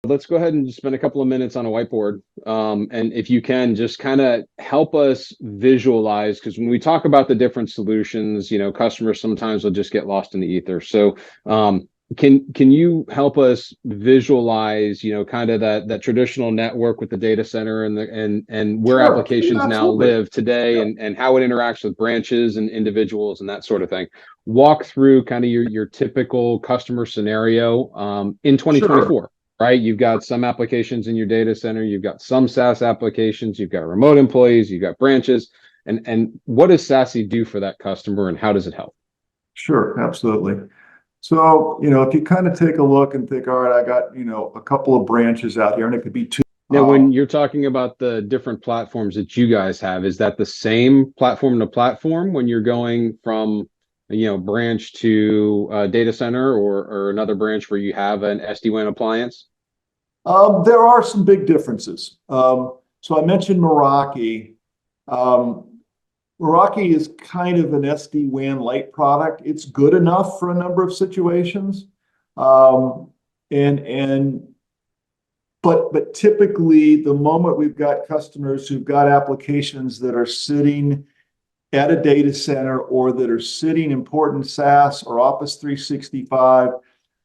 let's go ahead and just spend a couple of minutes on a whiteboard. And if you can, just kind of help us visualize, because when we talk about the different solutions, customers sometimes will just get lost in the ether. So can you help us visualize, kind of that traditional network with the data center and where Sure, applications now absolutely. live today, Yeah, and how it interacts with branches and individuals and that sort of thing? Walk through kind of your typical customer scenario in sure. 2024. Right? You've got some applications in your data center, you've got some SaaS applications, you've got remote employees, you've got branches, and what does SASE do for that customer, and how does it help? Sure, absolutely. So, if you kind of take a look and think, all right, I got, a couple of branches out here, and it could be two. Now, when you're talking about the different platforms that you guys have, is that the same platform to platform when you're going from, branch to data center, or another branch where you have an SD-WAN appliance? There are some big differences. So I mentioned Meraki. Um, Meraki is kind of an SD-WAN light product. It's good enough for a number of situations. Um, and but typically the moment we've got customers who've got applications that are sitting at a data center or that are sitting important SaaS or Office 365,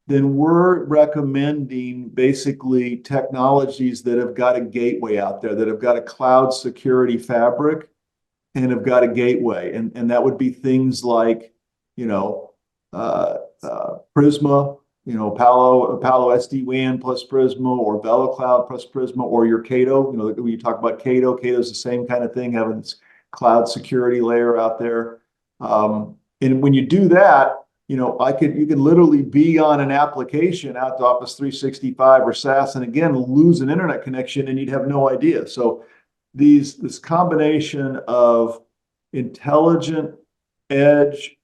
then we're recommending basically technologies that have got a gateway out there, that have got a cloud security fabric and have got a gateway. And that would be things like, Prisma, Palo SD-WAN plus Prisma, or Vel Cloud plus Prisma, or your Cato. When you talk about Cato, Cato's the same kind of thing, having this cloud security layer out there. And when you do that, you could literally be on an application out to Office 365 or SaaS, and again, lose an internet connection and you'd have no idea. So this combination of intelligent edge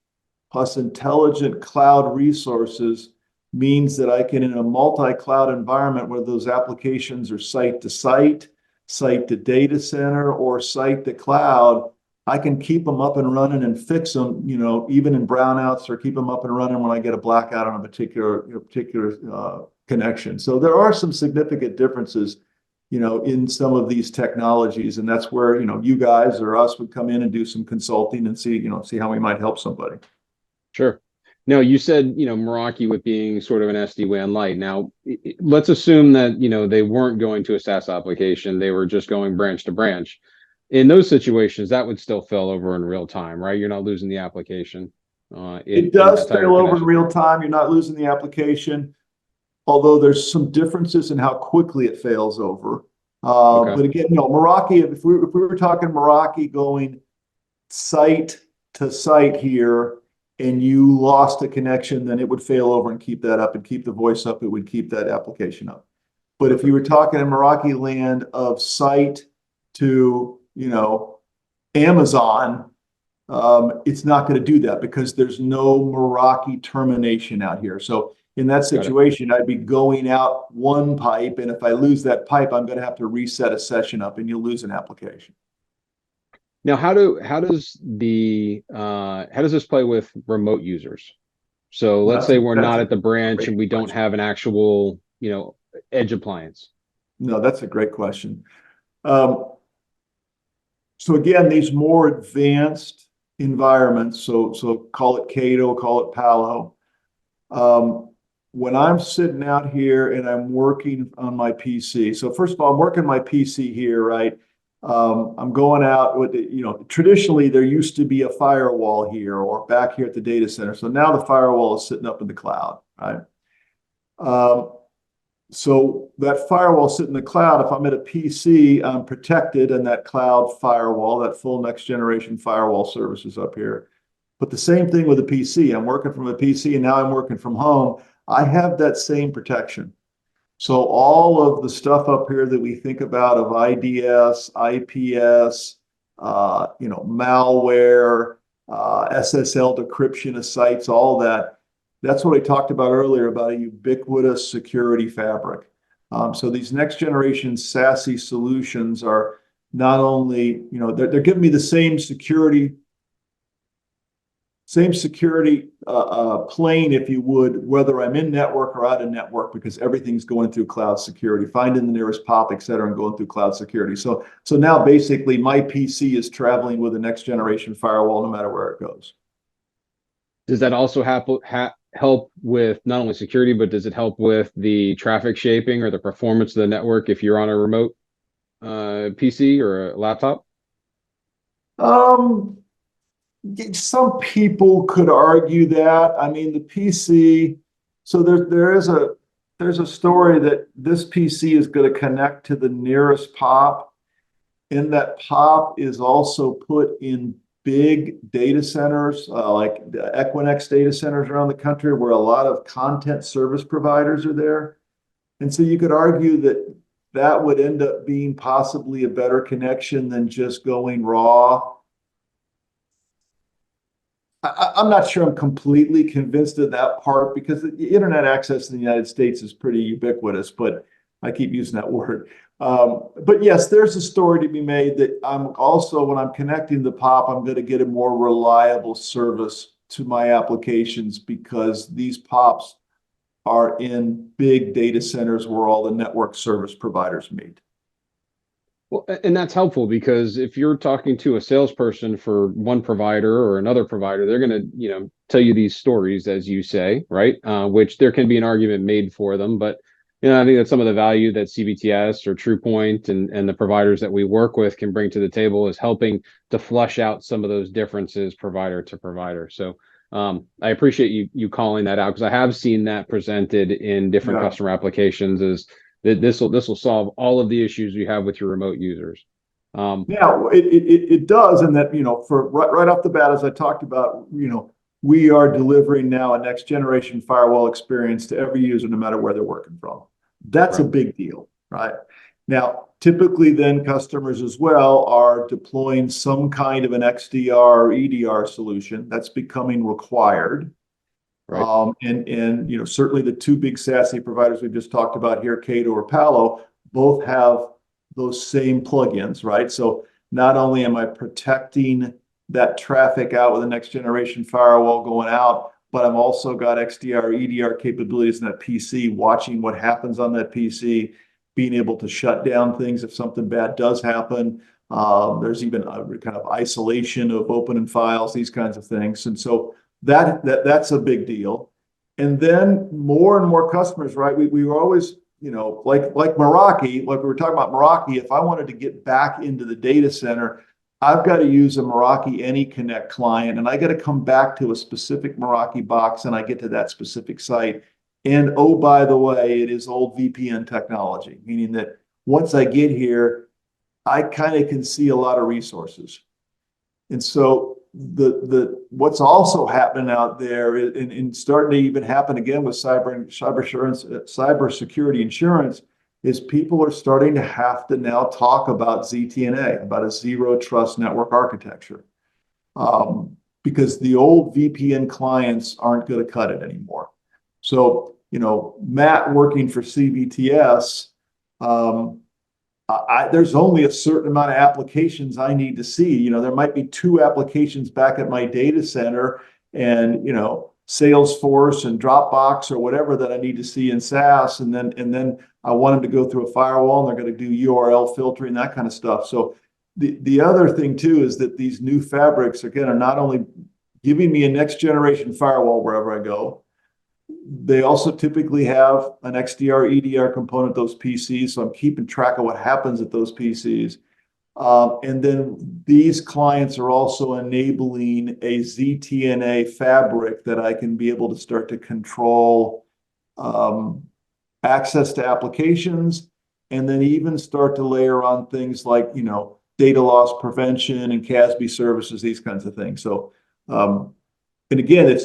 plus intelligent cloud resources means that I can, in a multi-cloud environment where those applications are site to data center, or site to cloud, I can keep them up and running and fix them, even in brownouts, or keep them up and running when I get a blackout on a particular connection. So there are some significant differences, in some of these technologies, and that's where you guys or us would come in and do some consulting and see how we might help somebody. Sure. Now, you said, Meraki with being sort of an SD-WAN light. Now, let's assume that, they weren't going to a SaaS application, they were just going branch to branch. In those situations, that would still fail over in real time, right? You're not losing the application It in that does entire fail over in connection. real time. You're not losing the application, although there's some differences in how quickly it fails over. Okay. But again, Meraki, if we were talking Meraki going site to site here, and you lost a connection, then it would fail over and keep that up and keep the voice up. It would keep that application up. But if you were talking in Meraki land of site to, Amazon, it's not going to do that because there's no Meraki termination out here. So in that Got it. situation, I'd be going out one pipe, and if I lose that pipe, I'm going to have to reset a session up, and you'll lose an application. Now, how does this play with remote users? So let's That's say a, we're that's not a at the branch great and we don't question. have an actual, edge appliance. No, that's a great question. Um, so again, these more advanced environments, so call it Cato, call it Palo. When I'm sitting out here and I'm working on my PC, so first of all, I'm working my PC here, right? I'm going out with, traditionally there used to be a firewall here or back here at the data center. So now the firewall is sitting up in the cloud, right? Um, so that firewall sitting in the cloud, if I'm at a PC, I'm protected in that cloud firewall, that full next generation firewall services up here. But the same thing with a PC. I'm working from a PC and now I'm working from home. I have that same protection. So all of the stuff up here that we think about of IDS, IPS, malware, SSL decryption of sites, all that, that's what I talked about earlier about a ubiquitous security fabric. So these next generation SASE solutions are not only, they're giving me the same security same security plane, if you would, whether I'm in network or out of network, because everything's going through cloud security, finding the nearest POP, et cetera, and going through cloud security. So now basically my PC is traveling with the next generation firewall, no matter where it goes. Does that also help with not only security, but does it help with the traffic shaping or the performance of the network if you're on a remote PC or a laptop? Um, some people could argue that. I mean, the PC. So there's a story that this PC is going to connect to the nearest POP, and that POP is also put in big data centers, like the Equinix data centers around the country, where a lot of content service providers are there. And so you could argue that that would end up being possibly a better connection than just going raw. I'm not sure I'm completely convinced of that part, because the internet access in the United States is pretty ubiquitous, but I keep using that word. But yes, there's a story to be made that I'm also, when I'm connecting the POP, I'm going to get a more reliable service to my applications, because these POPs are in big data centers where all the network service providers meet. Well, and that's helpful, because if you're talking to a salesperson for one provider or another provider, they're going to, tell you these stories, as you say, right? Which there can be an argument made for them, but I think that's some of the value that CBTS or TruPoint and the providers that we work with can bring to the table, is helping to flush out some of those differences provider to provider. So I appreciate you calling that out, because I have seen that presented in different customer applications as that this will solve all of the issues you have with your remote users. Yeah, it does, and that, for right off the bat, as I talked about, we are delivering now a next generation firewall experience to every user, no matter where they're working from. That's a big deal, right? Now, typically, then customers as well are deploying some kind of an XDR or EDR solution. That's becoming required. Right. And certainly the two big SASE providers we just talked about here, Cato or Palo, both have those same plugins, right? So not only am I protecting that traffic out with the next generation firewall going out, but I'm also got XDR, EDR capabilities in that PC, watching what happens on that PC, being able to shut down things if something bad does happen. There's even a kind of isolation of opening files, these kinds of things. And so that's a big deal. And then more and more customers, right? We were always, like Meraki, like we were talking about Meraki, if I wanted to get back into the data center, I've got to use a Meraki AnyConnect client, and I got to come back to a specific Meraki box, and I get to that specific site. And oh, by the way, it is old VPN technology, meaning that once I get here, I kind of can see a lot of resources. And so what's also happening out there, and starting to even happen again with cyber security insurance, is people are starting to have to now talk about ZTNA, about a zero trust network architecture, because the old VPN clients aren't going to cut it anymore. So, Matt working for CBTS, there's only a certain amount of applications I need to see. There might be 2 applications back at my data center, and Salesforce and Dropbox or whatever that I need to see in SaaS, and then I want them to go through a firewall, and they're going to do URL filtering, that kind of stuff. So the other thing too is that these new fabrics, again, are not only giving me a next generation firewall wherever I go, they also typically have an XDR, EDR component, those PCs. So I'm keeping track of what happens at those PCs. And then these clients are also enabling a ZTNA fabric that I can be able to start to control access to applications, and then even start to layer on things like, data loss prevention and CASB services, these kinds of things. So, and again,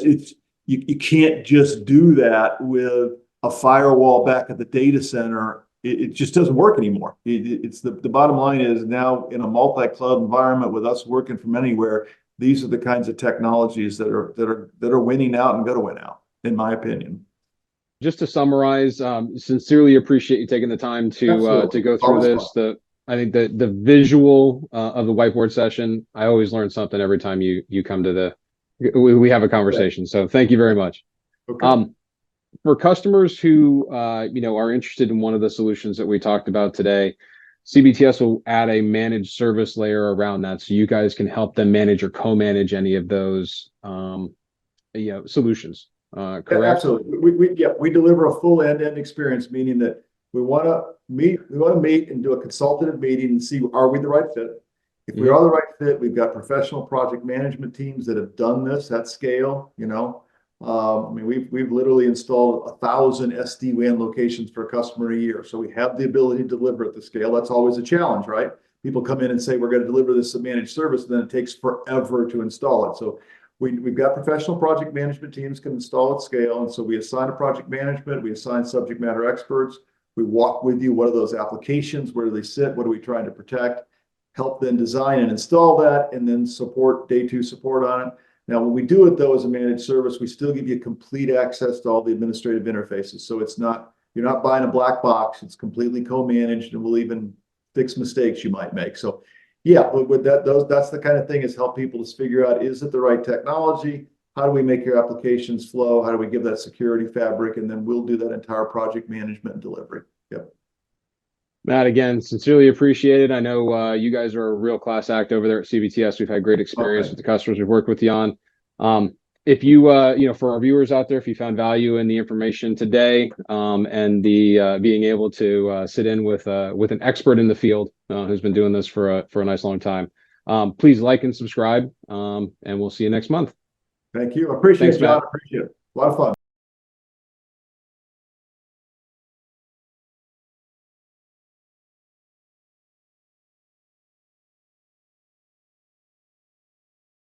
you can't just do that with a firewall back at the data center. It just doesn't work anymore. It's the bottom line is, now in a multi-cloud environment with us working from anywhere, these are the kinds of technologies that are winning out and going to win out, in my opinion. Just to summarize, sincerely appreciate you taking the time to go through this. I think the visual of the whiteboard session, I always learn something every time you come to we have a conversation. So thank you very much. Okay. For customers who are interested in one of the solutions that we talked about today, CBTS will add a managed service layer around that, so you guys can help them manage or co-manage any of those solutions. Correct? Absolutely. We deliver a full end-to-end experience, meaning that we want to meet and do a consultative meeting and see, are we the right fit? If we are the right fit, we've got professional project management teams that have done this at scale. I mean, we've literally installed 1,000 SD-WAN locations for a customer a year. So we have the ability to deliver at the scale. That's always a challenge, right? People come in and say, we're going to deliver this as a managed service, and then it takes forever to install it. So we've got professional project management teams can install at scale. And so we assign a project management, we assign subject matter experts. We walk with you. What are those applications? Where do they sit? What are we trying to protect? Help them design and install that, and then support day 2 support on it. Now, when we do it, though, as a managed service, we still give you complete access to all the administrative interfaces. So you're not buying a black box. It's completely co-managed, and we'll even fix mistakes you might make. So yeah, with that's the kind of thing, is help people to figure out, is it the right technology? How do we make your applications flow? How do we give that security fabric? And then we'll do that entire project management and delivery. Yep. Matt, again, sincerely appreciated. I know you guys are a real class act over there at CBTS. We've had great experience with the customers we've worked with you on. If you, for our viewers out there, if you found value in the information today, and the being able to sit in with an expert in the field who's been doing this for a nice long time, please like and subscribe, and we'll see you next month. Thank you. I appreciate it, John. Appreciate it. A lot of fun.